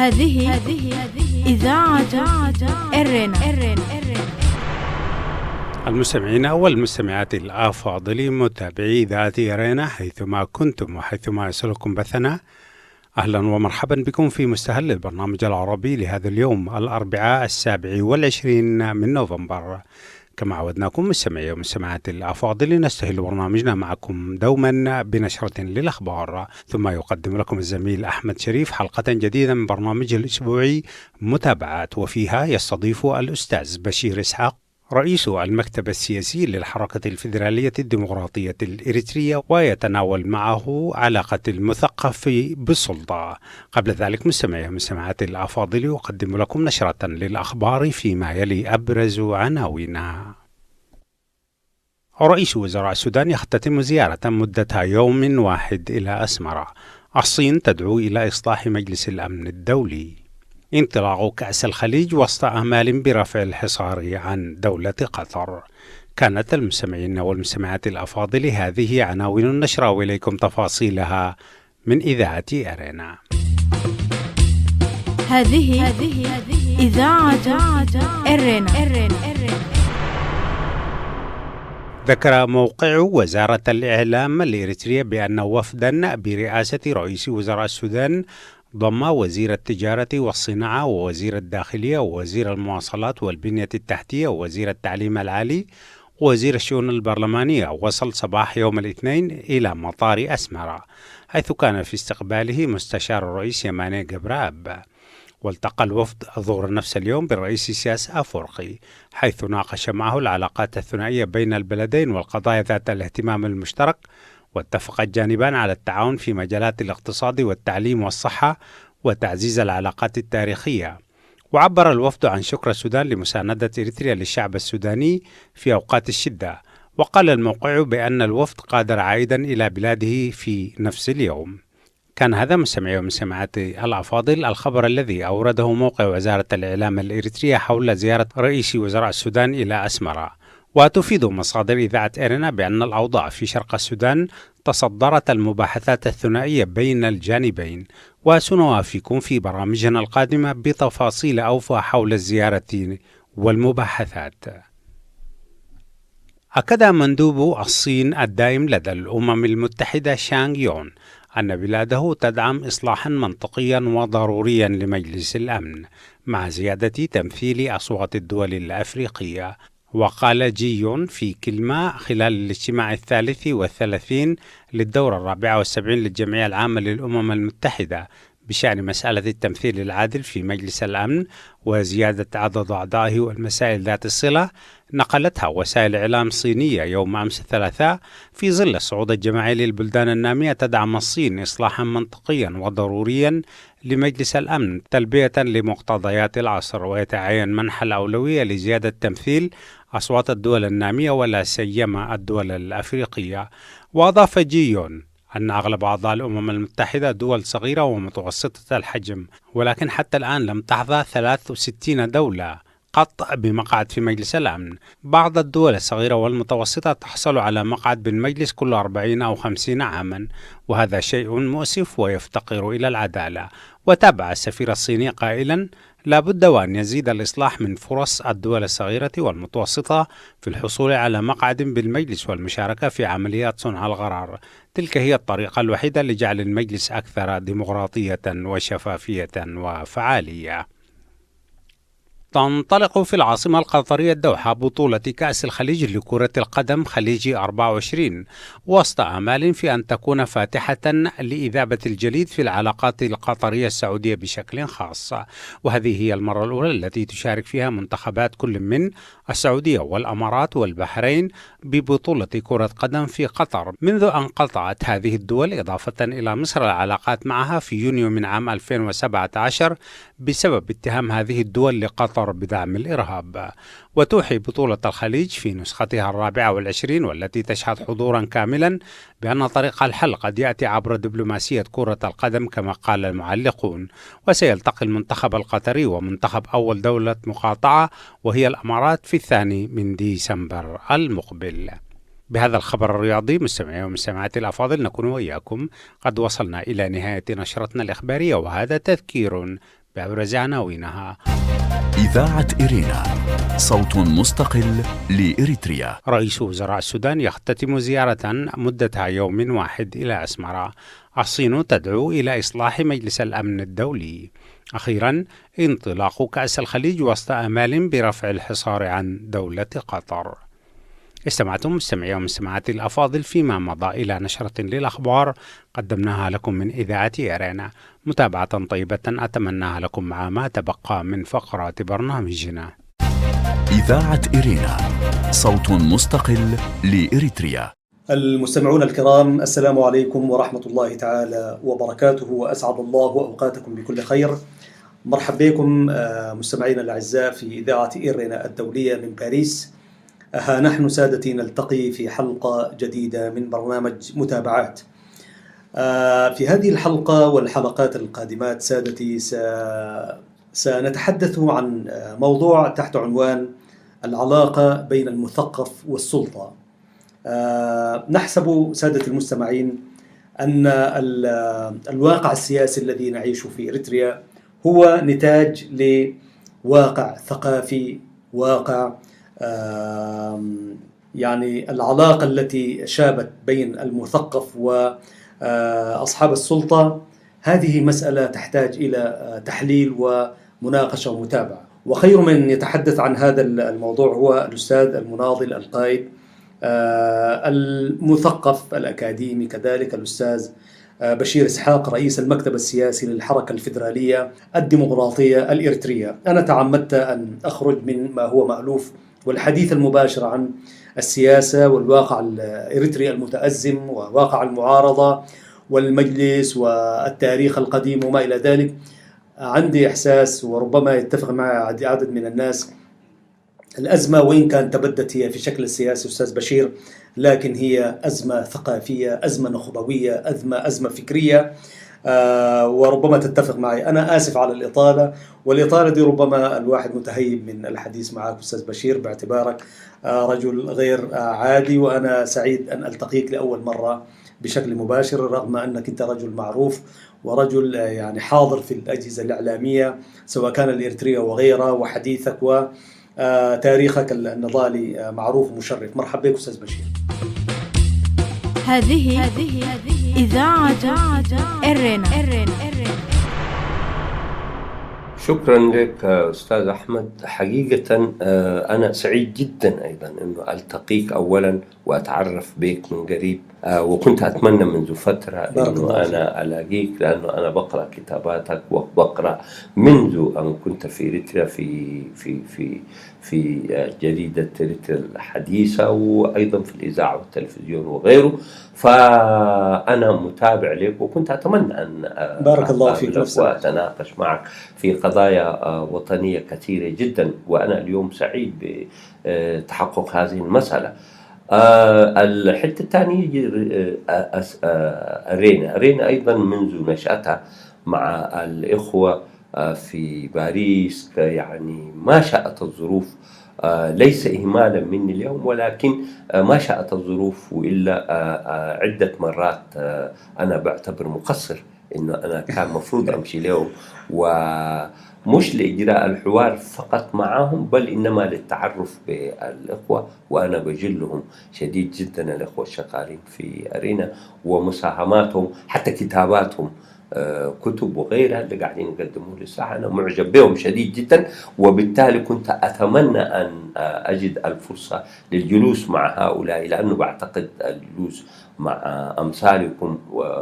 هذه إذاعة إرنا. المستمعين والمستمعات الأفاضل متابعي إذاعة إرنا حيثما كنتم وحيثما يصلكم بثنا، أهلا ومرحبا بكم في مستهل البرنامج العربي لهذا اليوم الأربعاء 27 من نوفمبر. كما عودناكم مستمعي ومستمعات الأفاضل نستهل برنامجنا معكم دوما بنشرة للأخبار، ثم يقدم لكم الزميل أحمد شريف حلقة جديدة من برنامجه الأسبوعي متابعات، وفيها يستضيف الأستاذ بشير إسحاق رئيس المكتب السياسي للحركة الفيدرالية الديمقراطية الإريترية، ويتناول معه علاقة المثقف بالسلطة. قبل ذلك مستمعي ومستمعات الأفاضل أقدم لكم نشرة للأخبار فيما يلي أبرز عناوينها. رئيس وزراء السودان يختتم زيارة مدتها يوم واحد إلى أسمرة. الصين تدعو إلى إصلاح مجلس الأمن الدولي. انطلاق كأس الخليج وسط آمال برفع الحصار عن دولة قطر. كانت المستمعين والمستمعات الأفاضل هذه عناوين النشرة، وإليكم تفاصيلها من إذاعة أرنا. هذه إذاعة إرنا. ذكر موقع وزارة الإعلام الإريترية بأن وفدا برئاسة رئيس وزراء السودان ضم وزير التجارة والصناعة ووزير الداخلية ووزير المواصلات والبنية التحتية ووزير التعليم العالي ووزير الشؤون البرلمانية، وصل صباح يوم الاثنين إلى مطار أسمرة، حيث كان في استقباله مستشار الرئيس يماني جبراب. والتقى الوفد ظهر نفس اليوم بالرئيس سياس أفورقي، حيث ناقش معه العلاقات الثنائية بين البلدين والقضايا ذات الاهتمام المشترك، واتفق الجانبان على التعاون في مجالات الاقتصاد والتعليم والصحة وتعزيز العلاقات التاريخية. وعبر الوفد عن شكر السودان لمساندة إريتريا للشعب السوداني في أوقات الشدة. وقال الموقع بأن الوفد قادر عائدا إلى بلاده في نفس اليوم. كان هذا مستمعي ومستمعات الأفاضل الخبر الذي أورده موقع وزارة الإعلام الإريترية حول زيارة رئيس وزراء السودان إلى أسمرة. وتفيد مصادر إذاعة إرنا بأن الأوضاع في شرق السودان تصدرت المباحثات الثنائية بين الجانبين، وسنوافيكم في برامجنا القادمة بتفاصيل أوفى حول الزيارة والمباحثات. أكد مندوب الصين الدائم لدى الأمم المتحدة شانغ يون أن بلاده تدعم إصلاحا منطقيا وضروريا لمجلس الأمن مع زيادة تمثيل أصوات الدول الأفريقية. وقال جيون في كلمة خلال الاجتماع 33 للدورة 74 للجمعية العامة للأمم المتحدة بشأن مسألة التمثيل العادل في مجلس الأمن وزيادة عدد أعضائه والمسائل ذات الصلة، نقلتها وسائل إعلام صينية يوم أمس الثلاثاء، في ظل الصعود الجماعي للبلدان النامية تدعم الصين إصلاحا منطقيا وضروريا لمجلس الأمن تلبية لمقتضيات العصر، ويتعين منح الأولوية لزيادة تمثيل أصوات الدول النامية ولا سيما الدول الأفريقية. وأضاف جيون أن أغلب أعضاء الأمم المتحدة دول صغيرة ومتوسطة الحجم، ولكن حتى الآن لم تحظى 63 دولة قط بمقعد في مجلس الأمن. بعض الدول الصغيرة والمتوسطة تحصل على مقعد بالمجلس كل 40 أو 50 عاما، وهذا شيء مؤسف ويفتقر إلى العدالة. وتابع السفير الصيني قائلا: لابد وأن يزيد الإصلاح من فرص الدول الصغيرة والمتوسطة في الحصول على مقعد بالمجلس والمشاركة في عمليات صنع القرار. تلك هي الطريقة الوحيدة لجعل المجلس أكثر ديمقراطية وشفافية وفعالية. تنطلق في العاصمة القطرية الدوحة بطولة كأس الخليج لكرة القدم خليج 24 وسط آمال في أن تكون فاتحة لإذابة الجليد في العلاقات القطرية السعودية بشكل خاص. وهذه هي المرة الأولى التي تشارك فيها منتخبات كل من السعودية والأمارات والبحرين ببطولة كرة قدم في قطر منذ أن قطعت هذه الدول إضافة إلى مصر العلاقات معها في يونيو من عام 2017 بسبب اتهام هذه الدول لقطر بدعم الإرهاب. وتوحي بطولة الخليج في نسختها 24 والتي تشهد حضورا كاملا بأن طريق الحل قد يأتي عبر دبلوماسية كرة القدم كما قال المعلقون. وسيلتقي المنتخب القطري ومنتخب أول دولة مقاطعة وهي الأمارات في 2 ديسمبر المقبل. بهذا الخبر الرياضي مستمعي ومستمعاتي الأفاضل نكون وإياكم قد وصلنا إلى نهاية نشرتنا الإخبارية، وهذا تذكير بأبرز عناوينها. إذاعة إرينا، صوت مستقل لإريتريا. رئيس وزراء السودان يختتم زيارة مدتها يوم واحد إلى أسمرة. الصين تدعو إلى إصلاح مجلس الأمن الدولي. أخيرا، انطلاق كأس الخليج وسط آمال برفع الحصار عن دولة قطر. استمعتم مستمعي ومستمعات الأفاضل فيما مضى إلى نشرة للأخبار قدمناها لكم من إذاعة إرينا. متابعة طيبة أتمناها لكم مع ما تبقى من فقرات برنامجنا. إذاعة إرينا، صوت مستقل لإريتريا. المستمعون الكرام، السلام عليكم ورحمة الله تعالى وبركاته، وأسعد الله أوقاتكم بكل خير. مرحبا بكم مستمعينا الأعزاء في إذاعة إرينا الدولية من باريس. ها نحن سادتي نلتقي في حلقة جديدة من برنامج متابعات. في هذه الحلقة والحلقات القادمات سادتي سنتحدث عن موضوع تحت عنوان العلاقة بين المثقف والسلطة. نحسب سادة المستمعين أن الواقع السياسي الذي نعيشه في إريتريا هو نتاج لواقع ثقافي، واقع يعني العلاقة التي شابت بين المثقف وأصحاب السلطة هذه مسألة تحتاج إلى تحليل ومناقشة ومتابعة. وخير من يتحدث عن هذا الموضوع هو الأستاذ المناضل القائد المثقف الأكاديمي كذلك الأستاذ بشير إسحاق، رئيس المكتب السياسي للحركة الفيدرالية الديمقراطية الإريترية. أنا تعمدت أن أخرج من ما هو مألوف والحديث المباشر عن السياسة والواقع الإريتري المتأزم وواقع المعارضة والمجلس والتاريخ القديم وما إلى ذلك. عندي إحساس وربما يتفق مع عدد من الناس، الأزمة وإن كان تبدت هي في شكل السياسي أستاذ بشير، لكن هي أزمة ثقافية، أزمة نخبوية، أزمة فكرية. وربما تتفق معي. أنا آسف على الإطالة، والإطالة دي ربما الواحد متهيب من الحديث معك أستاذ بشير باعتبارك رجل غير عادي، وأنا سعيد أن ألتقيك لأول مرة بشكل مباشر، رغم أنك أنت رجل معروف ورجل يعني حاضر في الأجهزة الإعلامية سواء كان الإريترية وغيرها، وحديثك وتاريخك النضالي معروف ومشرف. مرحبا بك أستاذ بشير. هذه إذاعة إرينا. شكرا لك أستاذ أحمد. حقيقة أنا سعيد جدا أيضا أنه ألتقيك أولا وأتعرف بك من قريب، وكنت أتمنى منذ فترة أنه أنا ألاقيك، لأنه أنا بقرأ كتاباتك وبقرأ منذ أن كنت في إريتريا في جريدة إريتريا الحديثة، وأيضا في الإذاعة والتلفزيون وغيره. فأنا متابع لك وكنت أتمنى أن بارك الله فيك وأتناقش معك في قضايا وطنية كثيرة جدا، وأنا اليوم سعيد بتحقق هذه المسألة. الحتة الثانية أرينا أيضا منذ نشأتها مع الإخوة في باريس، يعني ما شاءت الظروف، ليس إهمالا مني اليوم، ولكن ما شاءت الظروف، وإلا عدة مرات أنا بعتبر مقصر إنه أنا كان مفروض أمشي لهم، ومش لإجراء الحوار فقط معهم، بل إنما للتعرف بالإخوة، وأنا بجلهم شديد جدا الإخوة الشغالين في أرينا ومساهماتهم، حتى كتاباتهم، كتب وغيرها اللي قاعدين يقدموه للساحة، أنا معجب بهم شديد جدا. وبالتالي كنت أتمنى أن أجد الفرصة للجلوس مع هؤلاء، لأنه بعتقد الجلوس مع أمثالكم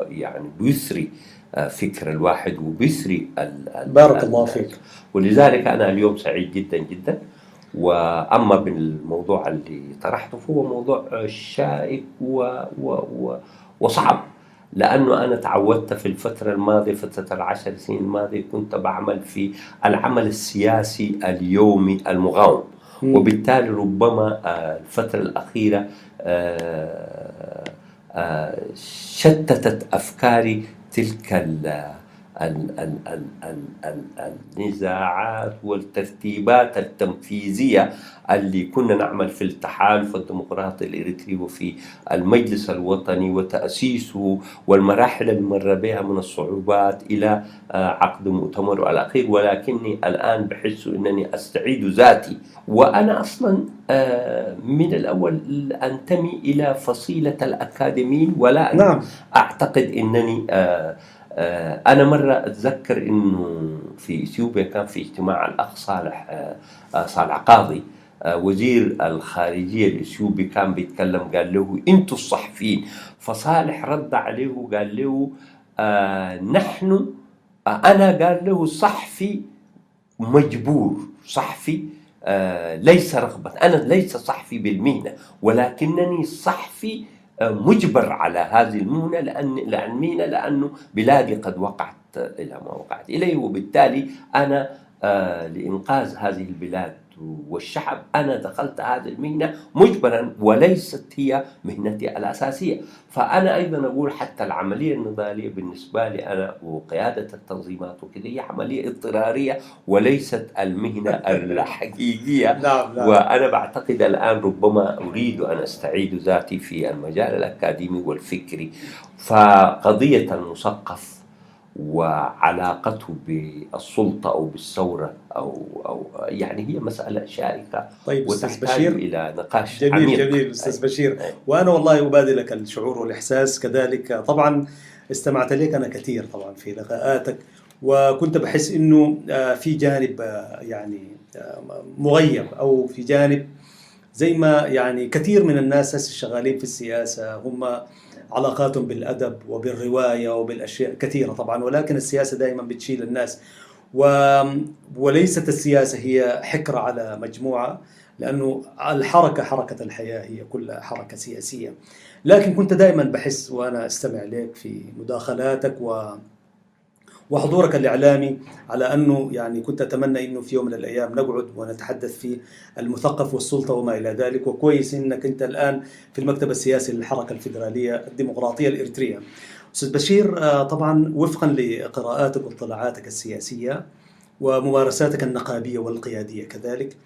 يعني بيثري فكر الواحد وبيثري بارك الله فيك. ولذلك أنا اليوم سعيد جدا جدا. وأما بالموضوع اللي طرحته فهو موضوع شائك وصعب، لأنه أنا تعودت في الفترة الماضية، فترة 10 سنين الماضية، كنت بعمل في العمل السياسي اليومي المقاوم، وبالتالي ربما الفترة الأخيرة شتتت أفكاري تلك النزاعات والترتيبات التنفيذية اللي كنا نعمل في التحالف الديمقراطي الإريتري وفي المجلس الوطني وتأسيسه والمراحل اللي مر بها من الصعوبات إلى عقد مؤتمر وعلى آخره. ولكني الآن بحس أنني أستعيد ذاتي، وأنا أصلا من الأول أنتمي إلى فصيلة الأكاديميين، ولا أعتقد أنني أنا مرة أتذكر أنه في إثيوبيا كان في اجتماع الأخ صالح قاضي وزير الخارجية الإثيوبي، كان بيتكلم قال له أنتوا الصحفيين، فصالح رد عليه وقال له نحن أنا قال له صحفي مجبور، صحفي ليس رغبة، أنا ليس صحفي بالمهنة ولكنني صحفي مجبر على هذه المهنة لأنه بلادي قد وقعت إلى ما وقعت إليه، وبالتالي أنا لإنقاذ هذه البلاد والشعب أنا دخلت هذه المهنة مجبرا وليست هي مهنتي الأساسية. فأنا أيضا أقول حتى العملية النضالية بالنسبة لي أنا وقيادة التنظيمات وكذا هي عملية اضطرارية وليست المهنة الحقيقية. نعم. وأنا بعتقد الآن ربما أريد أن أستعيد ذاتي في المجال الأكاديمي والفكري. فقضية المثقف وعلاقته بالسلطة أو بالثورة أو يعني هي مسألة شائكة. طيب أستاذ بشير، إلى نقاش جميل عميق. جميل أستاذ بشير، وأنا والله أبادلك الشعور والإحساس كذلك. طبعا استمعت لك أنا كثير طبعا في لقاءاتك، وكنت بحس إنه في جانب يعني مغيب، أو في جانب زي ما يعني كثير من الناس الشغالين في السياسة هم علاقاتهم بالأدب وبالرواية وبالأشياء كثيرة طبعا، ولكن السياسة دائما بتشيل الناس، وليست السياسة هي حكر على مجموعة، لأنه الحركة حركة الحياة هي كلها حركة سياسية. لكن كنت دائما بحس وأنا أستمع لك في مداخلاتك وحضورك الإعلامي على أنه يعني كنت أتمنى أنه في يوم من الأيام نقعد ونتحدث في المثقف والسلطة وما إلى ذلك. وكويس أنك أنت الآن في المكتب السياسي للحركة الفيدرالية الديمقراطية الإريترية. أستاذ بشير، طبعا وفقا لقراءاتك واطلاعاتك السياسية وممارساتك النقابية والقيادية كذلك،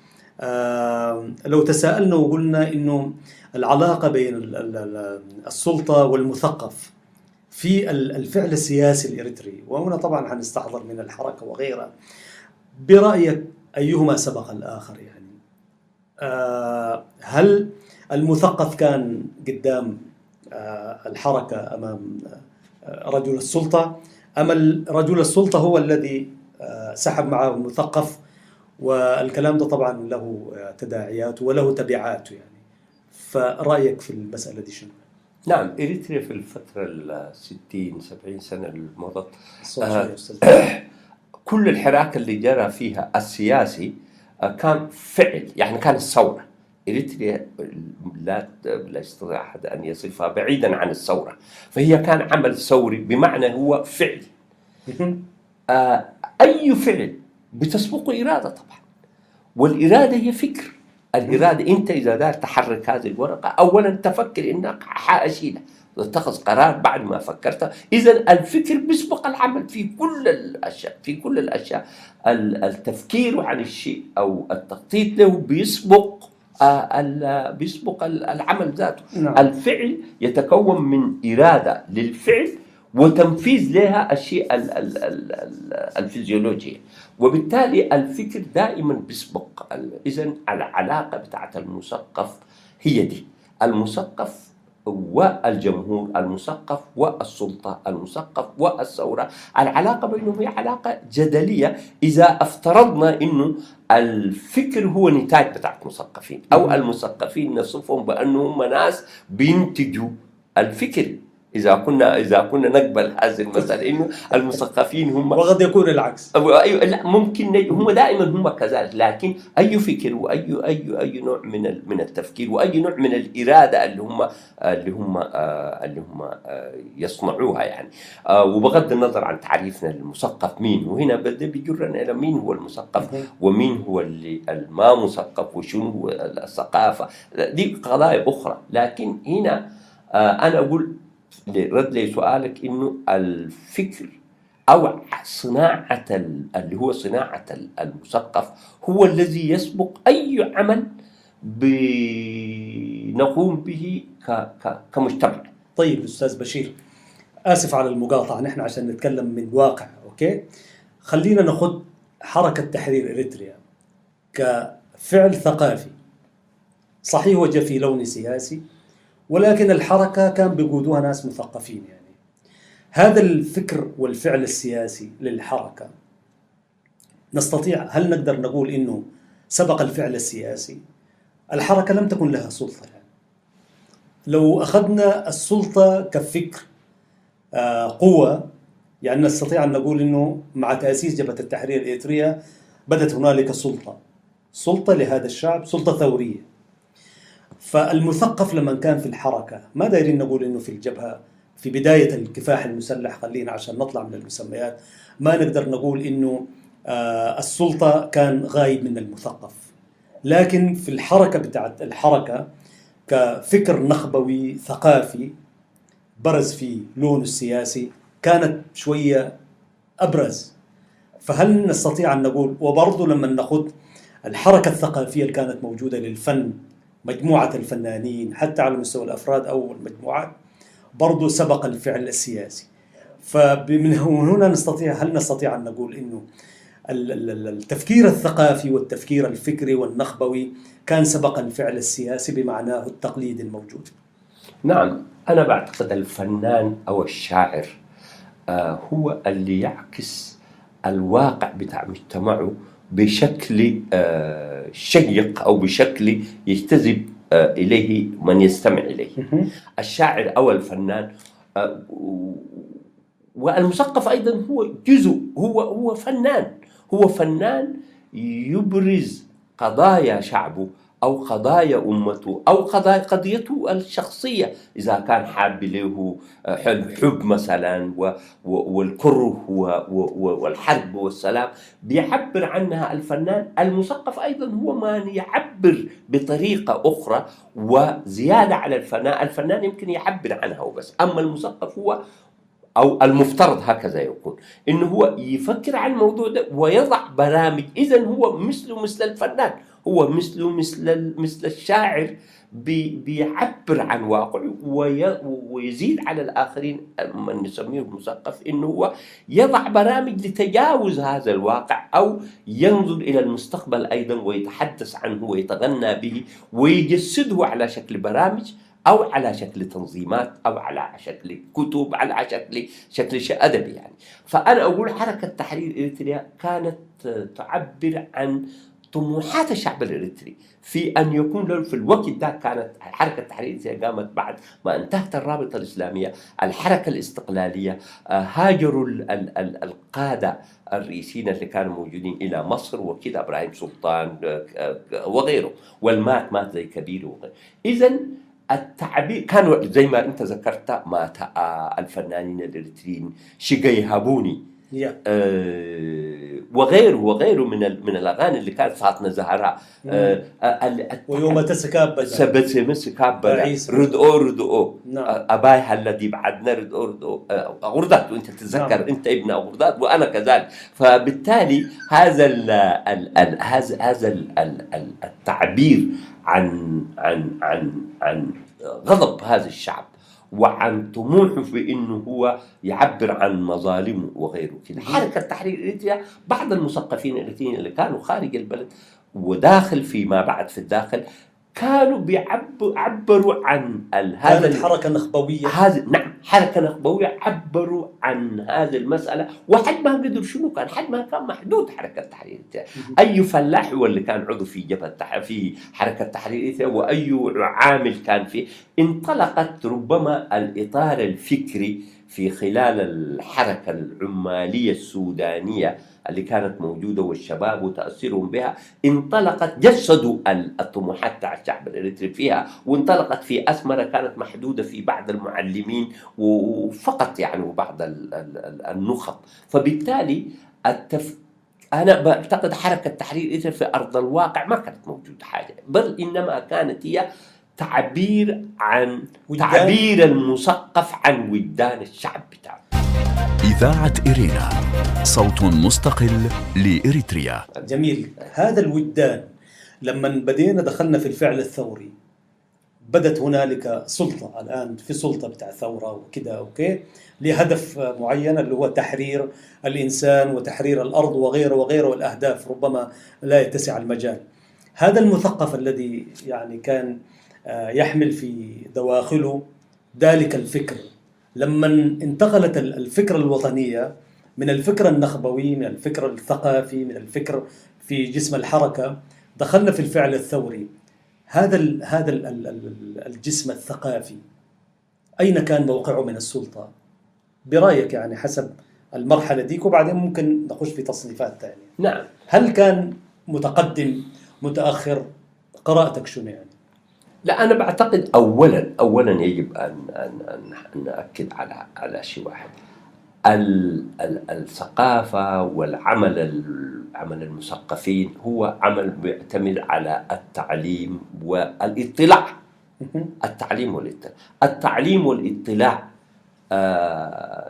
لو تساءلنا وقلنا أنه العلاقة بين السلطة والمثقف في الفعل السياسي الإريتري، وهنا طبعا هنستحضر من الحركة وغيرها، برأيك أيهما سبق الآخر؟ يعني هل المثقف كان قدام الحركة أمام رجل السلطة، أم رجل السلطة هو الذي سحب معه المثقف؟ والكلام ده طبعا له تداعياته وله تبعاته يعني، فرأيك في المسألة دي شنو؟ نعم، إريتريا في الفترة 60-70 سنة المضت كل الحراك اللي جرى فيها السياسي كان فعل، يعني كان الثورة. إريتريا لا يستطيع أحد أن يصفها بعيدا عن الثورة، فهي كان عمل ثوري بمعنى هو فعل. أي فعل بتسبقه إرادة طبعا، والإرادة هي فكر. الإرادة أنت إذا دار تحرك هذه الورقة أولا تفكر إنك حاشيلها، تتخذ قرار بعد ما فكرت. إذا الفكر بيسبق العمل في كل الأشياء، في كل الأشياء التفكير عن الشيء أو التخطيط له بيسبق العمل ذاته. نعم. الفعل يتكون من إرادة للفعل وتنفيذ لها الشيء الفيزيولوجي، وبالتالي الفكر دائما بيسبق. إذن العلاقة بتاعت المثقف هي دي، المثقف والجمهور، المثقف والسلطة، المثقف والثورة. العلاقة بينهم هي علاقة جدلية إذا افترضنا إنه الفكر هو نتاج بتاع المثقفين، أو المثقفين نصفهم بأنهم ناس بينتجوا الفكر. إذا كنا نقبل هذه المسألة إنه المثقفين هم، وقد يكون العكس. لا، ممكن هم دائما هم كذلك، لكن أي فكر وأي نوع من التفكير وأي نوع من الإرادة اللي هم يصنعوها يعني. وبغض النظر عن تعريفنا للمثقف مين، وهنا بدأ بيجرنا إلى مين هو المثقف ومين هو اللي الما مثقف وشنو هو الثقافة، دي قضايا أخرى. لكن هنا أنا أقول رد لي سؤالك إنه الفكر أو صناعة اللي هو صناعة المثقف هو الذي يسبق أي عمل بنقوم به كمجتمع. طيب أستاذ بشير، آسف على المقاطعة، نحن عشان نتكلم من واقع، أوكي؟ خلينا ناخذ حركة تحرير إريتريا كفعل ثقافي. صحيح هو جاء في لون سياسي، ولكن الحركة كان بيقودوها ناس مثقفين. يعني هذا الفكر والفعل السياسي للحركة هل نقدر نقول إنه سبق الفعل السياسي؟ الحركة لم تكن لها سلطة. يعني لو أخذنا السلطة كفكر قوة، يعني نستطيع أن نقول إنه مع تأسيس جبهة التحرير الإريترية بدت هنالك سلطة لهذا الشعب، سلطة ثورية. فالمثقف لما كان في الحركة، ما دايرين نقول إنه في الجبهة في بداية الكفاح المسلح، خلينا عشان نطلع من المسميات، ما نقدر نقول إنه السلطة كان غايب من المثقف. لكن في الحركة بتاعت الحركة كفكر نخبوي ثقافي برز في لونه السياسي كانت شوية أبرز. فهل نستطيع أن نقول، وبرضو لما نأخذ الحركة الثقافية اللي كانت موجودة للفن، مجموعة الفنانين حتى على مستوى الأفراد أو المجموعات، برضو سبق الفعل السياسي. فمن هنا هل نستطيع أن نقول إنه التفكير الثقافي والتفكير الفكري والنخبوي كان سبق الفعل السياسي بمعناه التقليدي الموجود؟ نعم، أنا بعتقد الفنان أو الشاعر هو اللي يعكس الواقع بتاع مجتمعه بشكل شيق أو بشكل يجتذب إليه من يستمع إليه. الشاعر أو الفنان والمثقف أيضا هو جزء، هو فنان يبرز قضايا شعبه أو قضايا أمته أو قضيته الشخصية، إذا كان حاب له حب مثلا والكره والحرب والسلام بيعبر عنها الفنان. المثقف أيضا هو من يعبر بطريقة أخرى وزيادة على الفنان يمكن يعبر عنها وبس. أما المثقف هو أو المفترض هكذا يكون إنه هو يفكر عن الموضوع ده ويضع برامج. إذن هو مثل الفنان، هو مثل الشاعر بيعبر عن واقعه ويزيد على الآخرين من نسميه المثقف إنه هو يضع برامج لتجاوز هذا الواقع أو ينظر إلى المستقبل أيضا ويتحدث عنه ويتغنى به ويجسده على شكل برامج أو على شكل تنظيمات أو على شكل كتب على شكل شيء أدبي. يعني فأنا أقول حركة تحرير إريتريا كانت تعبر عن طموحات الشعب الإريتري في أن يكون له في الوقت ده. كانت حركة تحرير إريتريا قامت بعد ما انتهت الرابطة الإسلامية، الحركة الاستقلالية، هاجروا القادة الرئيسيين اللي كانوا موجودين إلى مصر وكذا، إبراهيم سلطان وغيره، والمات زي كبير وغيره. إذن التعبير كانوا زي ما أنت ذكرت، مات الفنانين الإريتريين، شقي هابوني وغيره من الأغاني اللي كانت فاطمة زهراء، ويوم تسكاب ردؤو أبايها الذي بعدنا ردؤو غردات، وأنت تتذكر أنت ابن غردات وأنا كذلك. فبالتالي هذا التعبير عن غضب هذا الشعب وعن طموحه في إنه هو يعبر عن مظالمه وغيره كده. حركة تحرير إريتريا بعض المثقفين الإريتريين اللي كانوا خارج البلد وداخل فيما بعد في الداخل كانوا بيعبروا عن هذا الحركة النخبوية. نعم، حركة نخبوية عبروا عن هذه المسألة، وحجمها قدر شنو كان حجمها كان محدود. حركة تحرير أي فلاح هو اللي كان عضو في جبهة في حركة تحرير وأي عامل كان فيه. انطلقت ربما الإطار الفكري في خلال الحركة العمالية السودانية اللي كانت موجودة والشباب وتأثيرهم بها، انطلقت جسدوا الطموحات تاع الشعب الإريتري فيها، وانطلقت في أسمرة كانت محدودة في بعض المعلمين وفقط يعني وبعض النخب. فبالتالي أنا بعتقد حركة تحرير إريتريا في أرض الواقع ما كانت موجودة حاجة، بل إنما كانت هي تعبير المثقف عن وجدان الشعب بتاعه. إذاعة إرينا، صوت مستقل لإريتريا. جميل. هذا الوجدان لما بدينا دخلنا في الفعل الثوري، بدت هنالك سلطة، الآن في سلطة بتاع ثورة وكده أوكي، لهدف معين اللي هو تحرير الإنسان وتحرير الأرض وغيره وغيره، والأهداف ربما لا يتسع المجال. هذا المثقف الذي يعني كان يحمل في دواخله ذلك الفكر، لما انتقلت الفكرة الوطنية من الفكر النخبوي، من الفكر الثقافي، من الفكر في جسم الحركة، دخلنا في الفعل الثوري. هذا الجسم الثقافي أين كان موقعه من السلطة برأيك، يعني حسب المرحلة ديك، وبعدين ممكن نخش في تصنيفات ثانية. نعم. هل كان متقدم متأخر؟ قراءتك شنو يعني؟ لا، أنا بعتقد أولا يجب أن نأكد على شيء واحد. الثقافة والعمل عمل المثقفين هو عمل بيعتمد على التعليم والاطلاع. التعليم والاطلاع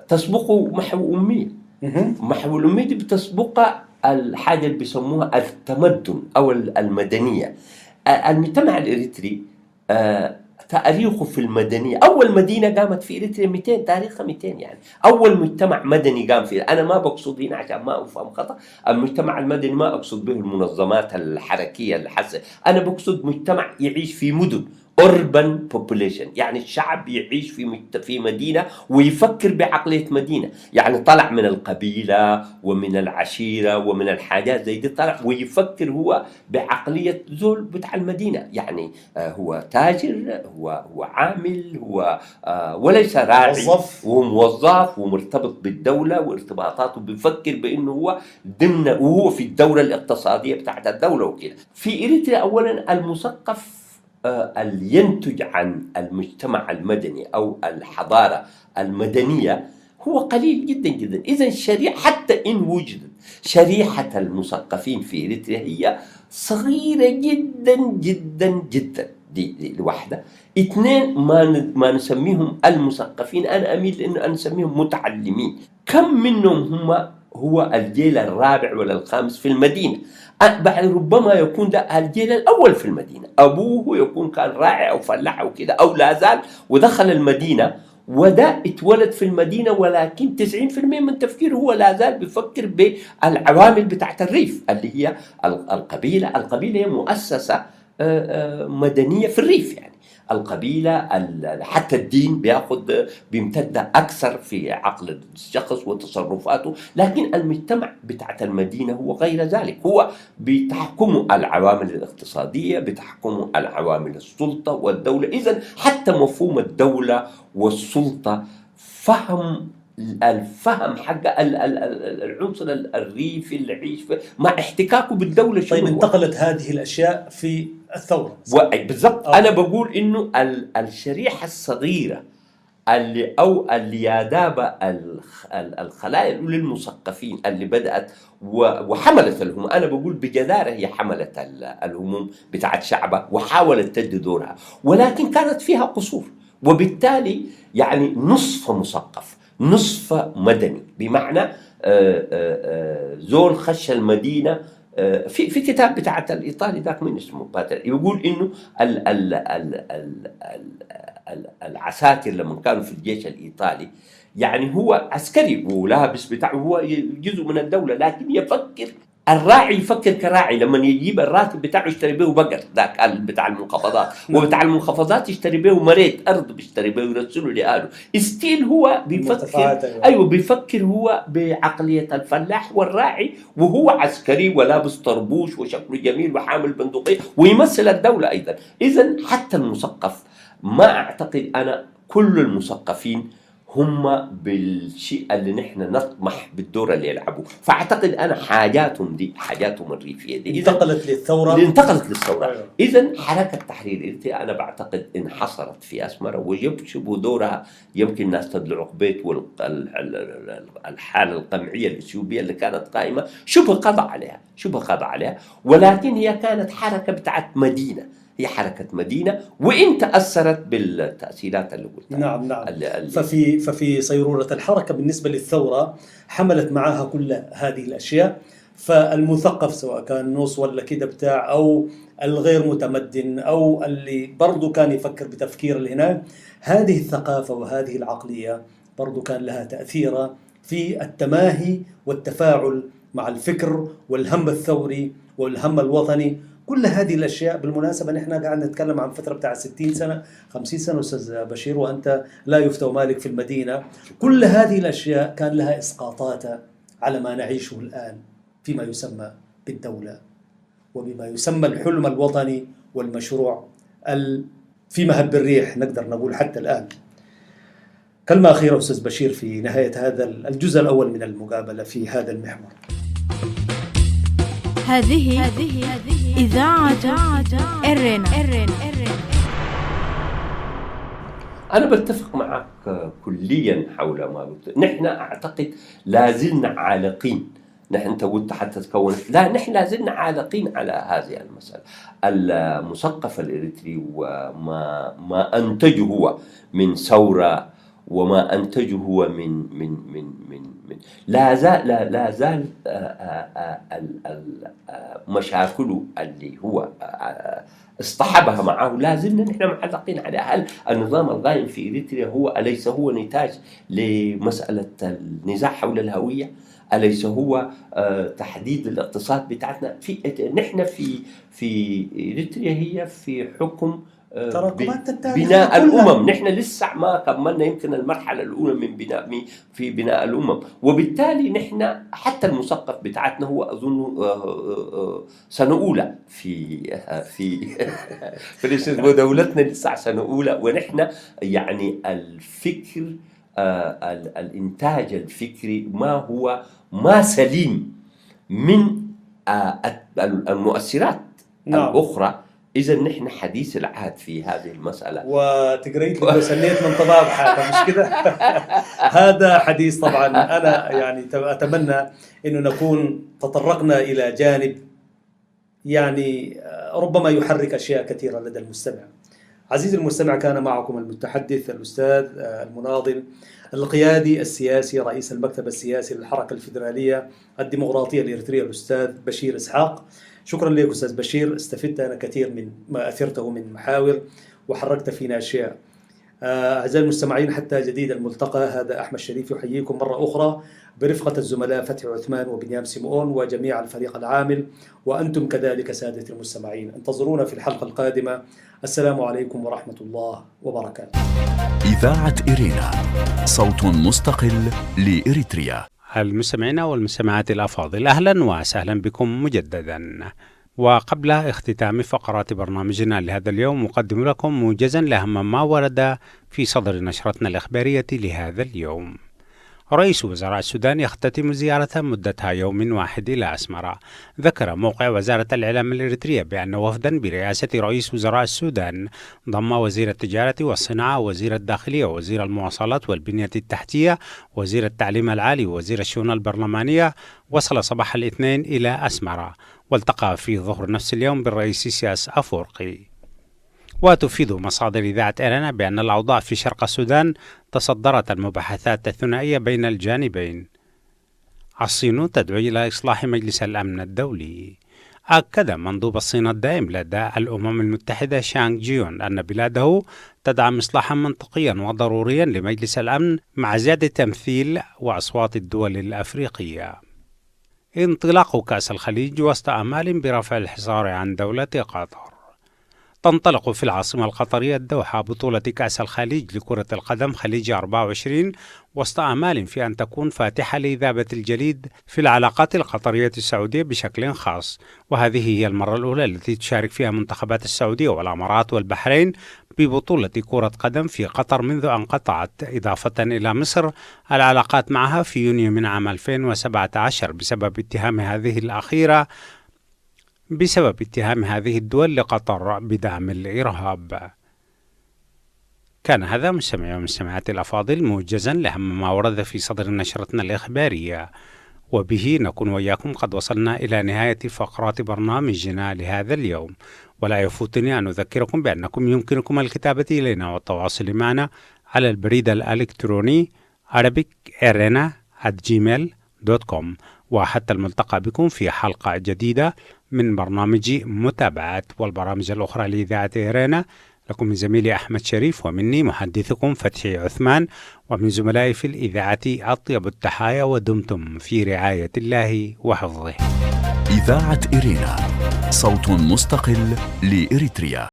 تسبقه محو أمية. محو الأمية دي بتسبق الحاجة اللي بيسموها التمدن أو المدنية. المجتمع الإريتري تاريخه في المدنية، أول مدينة قامت في إريتريا 200، تاريخها 200 يعني. أول مجتمع مدني قام فيه، أنا ما بقصد هنا عشان ما أفهم خطأ، المجتمع المدني ما أقصد به المنظمات الحركية أنا بقصد مجتمع يعيش في مدن، urban population، يعني الشعب يعيش في مدينة ويفكر بعقلية مدينة، يعني طلع من القبيلة ومن العشيرة ومن الحاجات زي دي، طلع ويفكر هو بعقلية زول بتاع المدينة، يعني هو تاجر، هو عامل، هو وليس راعي، وهو موظف ومرتبط بالدولة وارتباطاته، بيفكر بأنه هو ضمن وهو في الدولة الاقتصادية بتاعت الدولة وكده. في إريتريا أولا المثقف اللي ينتج عن المجتمع المدني أو الحضارة المدنية هو قليل جدا جدا. إذن شريحة، حتى إن وجدت شريحة المثقفين في إريتريا هي صغيرة جدا جدا جدا. دي الواحدة. اثنين، ما نسميهم المثقفين، أنا أميل لأنه أنا نسميهم متعلمين. كم منهم هو الجيل الرابع ولا الخامس في المدينة؟ بعد ربما يكون ده الجيل الأول في المدينة، أبوه يكون كان راعي أو فلاح أو كده، أو لا زال ودخل المدينة، وده اتولد في المدينة، ولكن 90% من تفكيره هو لا زال بيفكر بالعوامل بتاعت الريف اللي هي القبيلة هي مؤسسة مدنية في الريف، يعني القبيلة، حتى الدين بيمتد أكثر في عقل الشخص وتصرفاته، لكن المجتمع بتاعت المدينة هو غير ذلك، هو بتحكمه العوامل الاقتصادية، بتحكمه العوامل السلطة والدولة. إذن حتى مفهوم الدولة والسلطة الفهم حق العنصر الريفي اللي يعيش مع احتكاكه بالدولة. طيب انتقلت هذه الأشياء في الثورة بالضبط. أنا بقول إنه الشريحة الصغيرة اللي ياداب الخلايا للمثقفين اللي بدأت وحملت الهموم، أنا بقول بجدارة هي حملت الهموم بتاعت شعبها وحاولت تدي دورها، ولكن كانت فيها قصور، وبالتالي يعني نصف مثقف نصف مدني، بمعنى زول خش المدينة. في كتاب بتاعت الإيطالي ذاك من اسمه باتر يقول إنه العساكر لما كانوا في الجيش الإيطالي، يعني هو عسكري ولابس بتاعه، هو جزء من الدولة، لكن يفكر الراعي يفكر كراعي. لما يجيب الراتب بتاعه يشتري به بقر، ذاك بتاع المنخفضات، وبتاع المنخفضات يشتري به مريت أرض، بيشتري به ويرسله لأهله. استيل هو بيفكر، أيوة بيفكر هو بعقلية الفلاح والراعي، وهو عسكري ولابس طربوش وشكله جميل وحامل بندقية ويمثل الدولة أيضا. إذن حتى المثقف، ما أعتقد أنا كل المثقفين هم بالشيء اللي نحن نطمح بالدور اللي يلعبوه، فأعتقد أنا حاجاتهم الريفية دي انتقلت للثورة. أيوة. إذن حركة تحرير إريتريا أنا بعتقد انحصرت في أسمرة، ويشبه دورها يمكن ناس تدل عقبيت والحالة القمعية الإثيوبية اللي كانت قائمة شبه قضى عليها، ولكن هي كانت حركة بتاعت مدينة، هي حركة مدينة، وإن تأثرت بالتأثيرات اللي قلتها. نعم. ففي صيرورة الحركة بالنسبة للثورة حملت معها كل هذه الأشياء. فالمثقف سواء كان نص ولا كده بتاع، أو الغير متمدن، أو اللي برضو كان يفكر بتفكير اللي هناك، هذه الثقافة وهذه العقلية برضو كان لها تأثير في التماهي والتفاعل مع الفكر والهم الثوري والهم الوطني. كل هذه الأشياء بالمناسبة نحن قاعد نتكلم عن فترة بتاع 60 سنة 50 سنة أستاذ بشير، وأنت لا يفتى مالك في المدينة. كل هذه الأشياء كان لها إسقاطات على ما نعيشه الآن فيما يسمى بالدولة، وبما يسمى الحلم الوطني والمشروع في مهب الريح نقدر نقول حتى الآن. كلمة أخيرة أستاذ بشير في نهاية هذا الجزء الأول من المقابلة في هذا المحور. هذه إذاعة إرنا. أنا بتفق معك كليا حول ما قلت. نحن أعتقد لازلنا عالقين. أنت قلت حتى تكونت، لا، نحن لازلنا عالقين على هذه المسألة. المثقف الإريتري وما أنتجه هو من ثورة، وما أنتجه هو من لا زال مشاكله اللي هو اصطحبها معه لا زلنا نحن معلقين عليها. هل النظام القائم في إريتريا أليس هو نتاج لمسألة النزاع حول الهوية؟ أليس هو تحديد الاقتصاد بتاعتنا؟ نحن في إريتريا هي في حكم بناء الأمم. نحن لسه ما كملنا يمكن المرحلة الأولى من بناء الأمم، وبالتالي نحن حتى المثقف بتاعتنا هو أظن سنة أولى في ودولتنا لسه سنة أولى، ونحن يعني الفكر الإنتاج الفكري ما سليم من المؤثرات الأخرى. إذا نحن حديث العهد في هذه المسألة. وتقريت لي وسنيت من طباب حاجة مش كده؟ هذا حديث طبعا أنا يعني أتمنى إنه نكون تطرقنا إلى جانب يعني ربما يحرك أشياء كثيرة لدى المستمع. عزيزي المستمع، كان معكم المتحدث الأستاذ المناضل القيادي السياسي رئيس المكتب السياسي للحركة الفيدرالية الديمقراطية الإريترية الأستاذ بشير إسحاق. شكرا لك أستاذ بشير، استفدت أنا كثير من ما أثرته من محاور وحركت فينا أشياء. أعزائي المستمعين، حتى جديد الملتقى، هذا أحمد شريف يحييكم مرة أخرى برفقة الزملاء فتحي عثمان وبنيام سيمون وجميع الفريق العامل، وأنتم كذلك سادة المستمعين. انتظرونا في الحلقة القادمة. السلام عليكم ورحمة الله وبركاته. إذاعة إرينا، صوت مستقل لإريتريا. المستمعين والمستمعات الأفاضل، أهلا وسهلا بكم مجددا. وقبل اختتام فقرات برنامجنا لهذا اليوم، نقدم لكم موجزا لأهم ما ورد في صدر نشرتنا الإخبارية لهذا اليوم. رئيس وزراء السودان يختتم زيارة مدتها يوم واحد إلى أسمرة. ذكر موقع وزارة الإعلام الإريترية بأن وفدا برئاسة رئيس وزراء السودان ضم وزير التجارة والصناعة، وزير الداخلية، وزير المواصلات والبنية التحتية، وزير التعليم العالي، ووزير الشؤون البرلمانية، وصل صباح الاثنين إلى أسمرة، والتقى في ظهر نفس اليوم بالرئيس سياس أفورقي. وتفيد مصادر إذاعة إرنا بأن الأوضاع في شرق السودان تصدرت المباحثات الثنائية بين الجانبين. الصين تدعو إلى إصلاح مجلس الأمن الدولي. أكد مندوب الصين الدائم لدى الأمم المتحدة شانغ جيون أن بلاده تدعم إصلاحا منطقيا وضروريا لمجلس الأمن مع زيادة تمثيل وأصوات الدول الأفريقية. انطلاق كأس الخليج وسط أمال برفع الحصار عن دولة قطر. تنطلق في العاصمة القطرية الدوحة بطولة كأس الخليج لكرة القدم خليج 24 وسط آمال في أن تكون فاتحة لإذابة الجليد في العلاقات القطرية السعودية بشكل خاص، وهذه هي المرة الأولى التي تشارك فيها منتخبات السعودية والأمارات والبحرين ببطولة كرة قدم في قطر منذ أن قطعت إضافة إلى مصر العلاقات معها في يونيو من عام 2017 بسبب اتهام هذه الدول لقطر بدعم الإرهاب. كان هذا مستمعي ومستمعات الأفاضل موجزا لأهم ما ورد في صدر نشرتنا الإخبارية، وبه نكون وإياكم قد وصلنا إلى نهاية فقرات برنامجنا لهذا اليوم، ولا يفوتني أن أذكركم بأنكم يمكنكم الكتابة إلينا والتواصل معنا على البريد الإلكتروني arabicirena@gmail.com، وحتى الملتقى بكم في حلقة جديدة من برنامج متابعة والبرامج الأخرى لإذاعة إيرينا. لكم من زميلي أحمد شريف ومني محدثكم فتحي عثمان ومن زملائي في الإذاعة أطيب التحايا، ودمتم في رعاية الله وحفظه. إذاعة إيرينا، صوت مستقل لإريتريا.